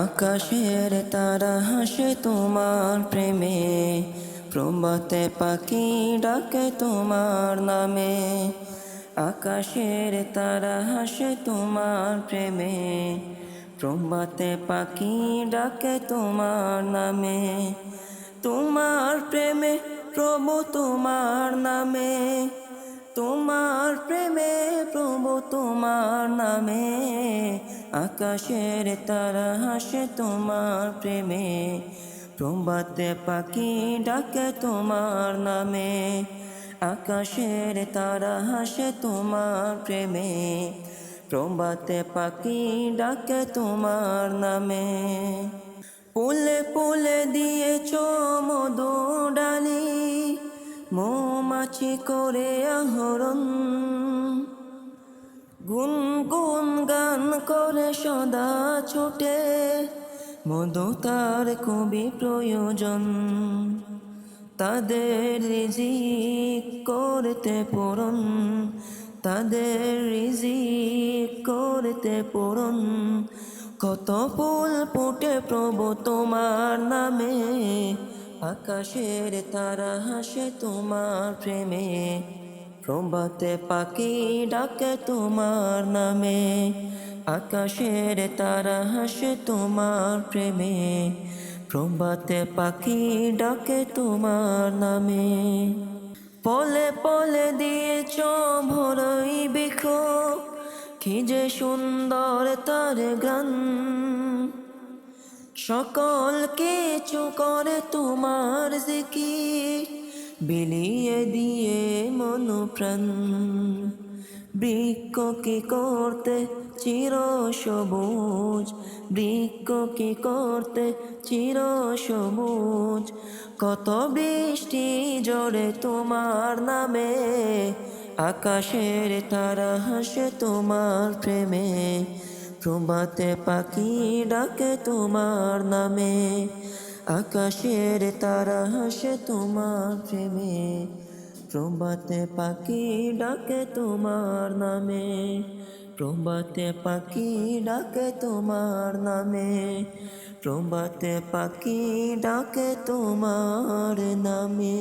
আকাশের তারা হাসে তোমার প্রেমে, প্রভাতে পাখি ডাকে তোমার নামে। আকাশের তারা হাসে তোমার প্রেমে, প্রভাতে পাখি ডাকে তোমার নামে। তোমার প্রেমে প্রভু তোমার নামে, তোমার প্রেমে প্রভু তোমার নামে। আকাশের তারা হাসে তোমার প্রেমে, প্রভাতে পাখি ডাকে তোমার নামে। আকাশের তারা হাসে তোমার প্রেমে, প্রভাতে পাখি ডাকে তোমার নামে। ফুলে ফুলে দিয়েছ মধু ডালি, মৌমাছি করে আহরণ। গুনগুন গান করে সদা ছোটে, মধু তার খুবই প্রয়োজন। তাদের রিজিক করতে পূরণ, তাদের রিজিক করতে পূরণ। কত ফুল ফুটে প্রভু তোমার নামে, আকাশের তারা হাসে তোমার প্রেমে, প্রভাতে পাখি ডাকে তোমার নামে। আকাশের তারা হাসে তোমার প্রেমে, প্রভাতে পাখি ডাকে তোমার নামে। পলে পলে দিয়েছ ভরই বিখো, কি যে সুন্দর তার গান। সকল কিছু করে তোমার জিকির, বিলিয়ে দিয়ে মন প্রাণ। বৃক্ষ কি করতে চির সবুজ, বৃক্ষ কি করতে চির সবুজ। কত বৃষ্টি ঝরে তোমার নামে, আকাশের তারা হাসে তোমার প্রেমে, প্রভাতে পাখি ডাকে তোমার নামে। আকাশের তারা হাসে তোমার প্রেমে, প্রভাতে পাখি ডাকে তোমার নামে। প্রভাতে পাখি ডাকে তোমার নামে, প্রভাতে পাখি ডাকে তোমার নামে।